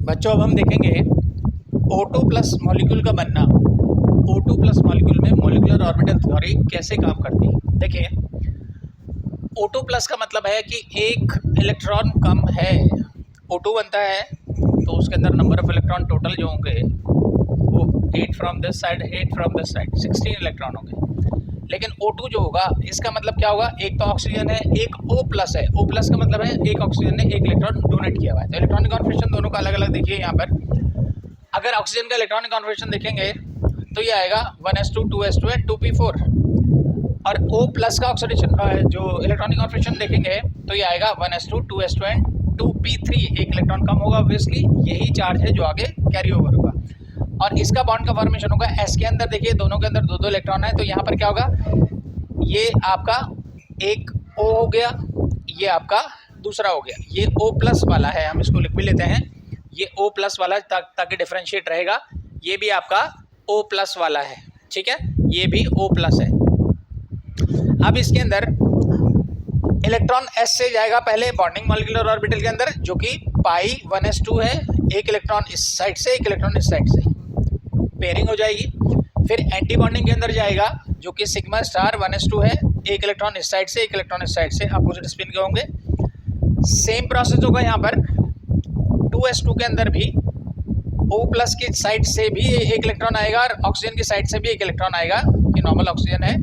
बच्चों अब हम देखेंगे O2 प्लस मॉलिक्यूल का बनना। O2 प्लस मॉलिक्यूल में मॉलिक्यूलर ऑर्बिटल थ्योरी कैसे काम करती है। देखिए O2 प्लस का मतलब है कि एक इलेक्ट्रॉन कम है। O2 बनता है तो उसके अंदर नंबर ऑफ इलेक्ट्रॉन टोटल जो होंगे वो 8 from this side 8 from this side 16 electron होंगे। लेकिन O2 जो होगा इसका मतलब क्या होगा, एक तो ऑक्सीजन है, एक O प्लस है। O प्लस का मतलब है एक ऑक्सीजन ने एक इलेक्ट्रॉन डोनेट किया हुआ है। तो इलेक्ट्रॉनिक कॉन्फिगरेशन दोनों का अलग अलग देखिए यहाँ पर। अगर ऑक्सीजन का इलेक्ट्रॉनिक कॉन्फिगरेशन देखेंगे तो ये आएगा 1s2 2s2 है 2p4। और O प्लस का ऑक्सीडेशन जो इलेक्ट्रॉनिक कॉन्फिगरेशन देखेंगे तो ये आएगा 1s2 2s2 एंड 2p3। एक इलेक्ट्रॉन कम होगा, ऑब्वियसली यही चार्ज है जो आगे कैरी ओवर होगा। और इसका बॉन्ड का फॉर्मेशन होगा S के अंदर। देखिए दोनों के अंदर दो दो इलेक्ट्रॉन है, तो यहाँ पर क्या होगा, ये आपका एक O हो गया, ये आपका दूसरा हो गया। ये O प्लस वाला है, हम इसको लिख भी लेते हैं, ये O प्लस वाला ताकि डिफरेंशिएट रहेगा। ये भी आपका O प्लस वाला है, ठीक है, ये भी O प्लस है। अब इसके अंदर इलेक्ट्रॉन S से जाएगा पहले बॉन्डिंग मॉलिक्यूलर ऑर्बिटल के अंदर, जो कि पाई 1s2 है। एक इलेक्ट्रॉन इस साइड से, एक इलेक्ट्रॉन इस साइड से, पेयरिंग हो जाएगी। फिर एंटी बॉन्डिंग के अंदर जाएगा जो कि सिग्मा स्टार 1s2 है। एक इलेक्ट्रॉन इस साइड से, एक इलेक्ट्रॉन इस साइड से, अपोजिट स्पिन के होंगे। सेम प्रोसेस होगा यहाँ पर 2s2 के अंदर भी। O प्लस की साइड से भी एक इलेक्ट्रॉन आएगा और ऑक्सीजन की साइड से भी एक इलेक्ट्रॉन आएगा, कि नॉर्मल ऑक्सीजन है।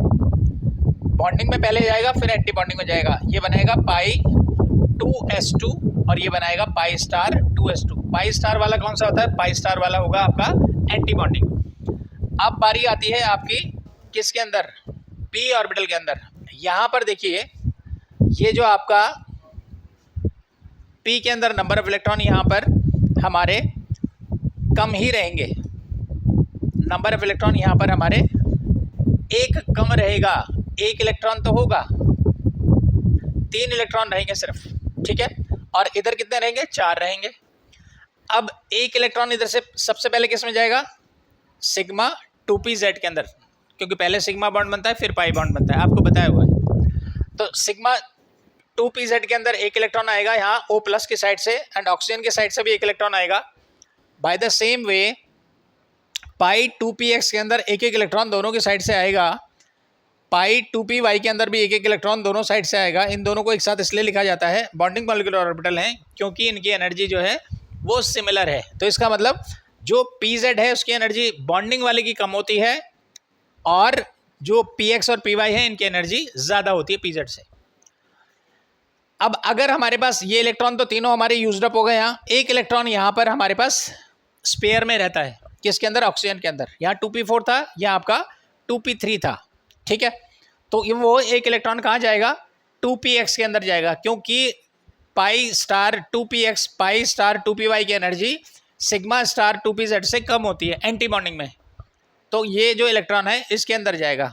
बॉन्डिंग में पहले जाएगा, फिर एंटी बॉन्डिंग में जाएगा। ये बनाएगा पाई 2s2 और ये बनाएगा pi star 2s2। Pi star वाला कौन सा होता है, पाई स्टार वाला होगा आपका एंटी बॉन्डिंग। अब बारी आती है आपकी किसके अंदर, p ऑर्बिटल के अंदर। यहाँ पर देखिए ये जो आपका p के अंदर नंबर ऑफ इलेक्ट्रॉन यहाँ पर हमारे कम ही रहेंगे। नंबर ऑफ इलेक्ट्रॉन यहाँ पर हमारे एक कम रहेगा, एक इलेक्ट्रॉन तो होगा, 3 इलेक्ट्रॉन रहेंगे सिर्फ, ठीक है। और इधर कितने रहेंगे, 4 रहेंगे। अब एक इलेक्ट्रॉन इधर से सबसे पहले किस में जाएगा, सिग्मा 2pz के अंदर, क्योंकि पहले सिग्मा बॉन्ड बनता है फिर पाई बॉन्ड बनता है, आपको बताया हुआ है। तो सिग्मा 2pz के अंदर एक इलेक्ट्रॉन आएगा यहाँ O प्लस की साइड से, एंड ऑक्सीजन की साइड से भी एक इलेक्ट्रॉन आएगा। By the same way pi 2px के अंदर एक एक इलेक्ट्रॉन दोनों की साइड से आएगा। पाई 2py के अंदर भी एक एक इलेक्ट्रॉन दोनों साइड से आएगा। इन दोनों को एक साथ इसलिए लिखा जाता है बॉन्डिंग मॉलिक्यूलर ऑर्बिटल हैं, क्योंकि इनकी एनर्जी जो है वो सिमिलर है। तो इसका मतलब जो pz है उसकी एनर्जी बॉन्डिंग वाले की कम होती है, और जो px और py है इनकी एनर्जी ज़्यादा होती है pz से। अब अगर हमारे पास ये इलेक्ट्रॉन तो तीनों हमारे यूज्ड अप हो गए, यहाँ एक इलेक्ट्रॉन यहाँ पर हमारे पास स्पेयर में रहता है, किसके अंदर, ऑक्सीजन के अंदर। यहाँ 2p4 था, यहाँ आपका 2p3 था, ठीक है। तो वो एक इलेक्ट्रॉन कहाँ जाएगा, 2px के अंदर जाएगा, क्योंकि pi star 2px pi star 2py की एनर्जी सिग्मा स्टार 2pz से कम होती है एंटी बॉन्डिंग में। तो ये जो इलेक्ट्रॉन है इसके अंदर जाएगा।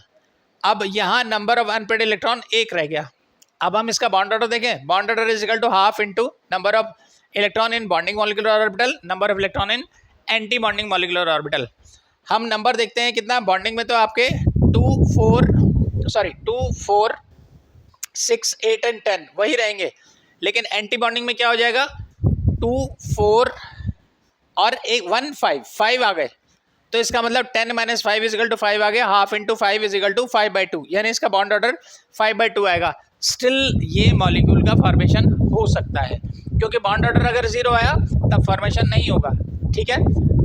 अब यहाँ नंबर ऑफ अनपेड इलेक्ट्रॉन एक रह गया। अब हम इसका बॉन्ड ऑर्डर देखें, bond order is equal to half into number of electron in bonding molecular orbital, number of electron in anti bonding molecular orbital. हम नंबर देखते हैं कितना, बॉन्डिंग में तो आपके 2 4 6 8 एंड 10 वही रहेंगे, लेकिन एंटी बॉन्डिंग में क्या हो जाएगा, 2 4 और 1 5 आ गए। तो इसका मतलब 10 - 5 इज इक्वल टू 5 आ गया, half into 5 is equal to 5/2, यानी इसका बॉन्ड ऑर्डर 5/2 आएगा। स्टिल ये मॉलिक्यूल का फॉर्मेशन हो सकता है, क्योंकि बॉन्ड ऑर्डर अगर 0 आया तब फॉर्मेशन नहीं होगा, ठीक है।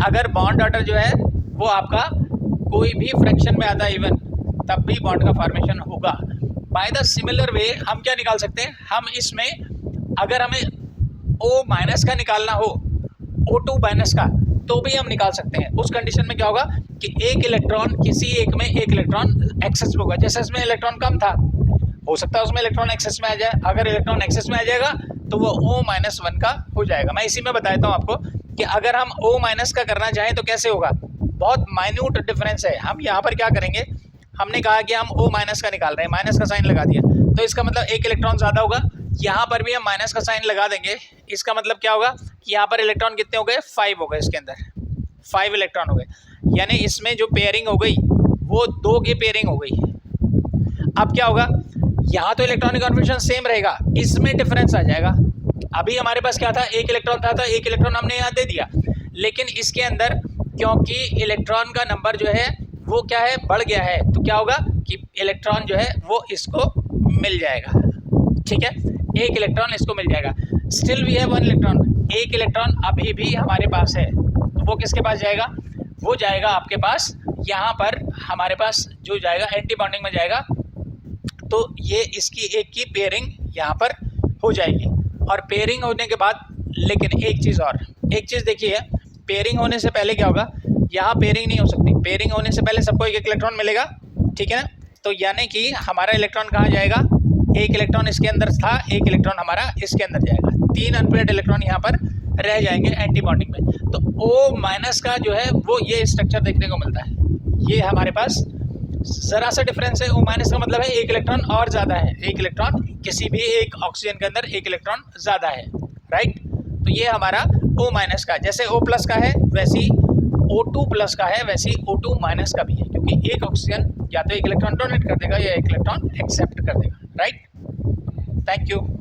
अगर बॉन्ड ऑर्डर जो है वो आपका कोई भी फ्रैक्शन में आता है इवन, तब भी बॉन्ड का फॉर्मेशन होगा। बाय द सिमिलर वे हम क्या निकाल सकते हैं, हम इसमें अगर हमें O- का निकालना हो, O2- का, तो भी हम निकाल सकते हैं। उस कंडीशन में क्या होगा कि एक इलेक्ट्रॉन किसी एक में एक इलेक्ट्रॉन एक्सेस में होगा। जैसे इसमें इलेक्ट्रॉन कम था, हो सकता है उसमें इलेक्ट्रॉन एक्सेस में आ जाए। अगर इलेक्ट्रॉन एक्सेस में आ जाएगा तो वो O-1 का हो जाएगा। मैं इसी में बताता हूँ आपको कि अगर हम O- का करना चाहें तो कैसे होगा। बहुत माइन्यूट डिफरेंस है। हम यहाँ पर क्या करेंगे, हमने कहा कि हम O- का निकाल रहे हैं, माइनस का साइन लगा दिया, तो इसका मतलब एक इलेक्ट्रॉन ज़्यादा होगा। यहाँ पर भी हम माइनस का साइन लगा देंगे, इसका मतलब क्या होगा कि यहाँ पर इलेक्ट्रॉन कितने हो गए, 5 हो गए, इसके अंदर 5 इलेक्ट्रॉन हो गए, यानी इसमें जो पेयरिंग हो गई वो 2 की पेयरिंग हो गई। अब क्या होगा, यहाँ तो इलेक्ट्रॉनिक कॉन्फिगरेशन सेम रहेगा, इसमें डिफरेंस आ जाएगा। अभी हमारे पास क्या था, एक इलेक्ट्रॉन था, तो एक इलेक्ट्रॉन हमने यहाँ दे दिया, लेकिन इसके अंदर क्योंकि इलेक्ट्रॉन का नंबर जो है वो क्या है, बढ़ गया है, तो क्या होगा कि इलेक्ट्रॉन जो है वो इसको मिल जाएगा। ठीक है, एक इलेक्ट्रॉन इसको मिल जाएगा। Still we have one electron, एक इलेक्ट्रॉन अभी भी हमारे पास है, तो वो किसके पास जाएगा, वो जाएगा आपके पास यहाँ पर, हमारे पास जो जाएगा एंटी बॉन्डिंग में जाएगा, तो ये इसकी एक की पेयरिंग यहाँ पर हो जाएगी। और पेयरिंग होने के बाद, लेकिन एक चीज़ देखिए, पेयरिंग होने से पहले क्या होगा, यहाँ पेयरिंग नहीं हो सकती, पेयरिंग होने से पहले सबको एक इलेक्ट्रॉन मिलेगा, ठीक है ना। तो यानी कि हमारा इलेक्ट्रॉन कहाँ जाएगा, एक इलेक्ट्रॉन इसके अंदर था, एक इलेक्ट्रॉन हमारा इसके अंदर जाएगा, 3 अनपेयर्ड इलेक्ट्रॉन यहाँ पर रह जाएंगे एंटी बॉन्डिंग में। तो O- का जो है वो ये स्ट्रक्चर देखने को मिलता है। ये हमारे पास ज़रा सा डिफरेंस है, O- का मतलब है एक इलेक्ट्रॉन और ज़्यादा है, एक इलेक्ट्रॉन किसी भी एक ऑक्सीजन के अंदर एक इलेक्ट्रॉन ज़्यादा है, राइट। तो ये हमारा O- का, जैसे O+ का है वैसी O2+ का है, वैसी O2- का भी है, क्योंकि एक ऑक्सीजन या तो एक इलेक्ट्रॉन डोनेट कर देगा या एक इलेक्ट्रॉन एक्सेप्ट कर देगा, राइट। Thank you.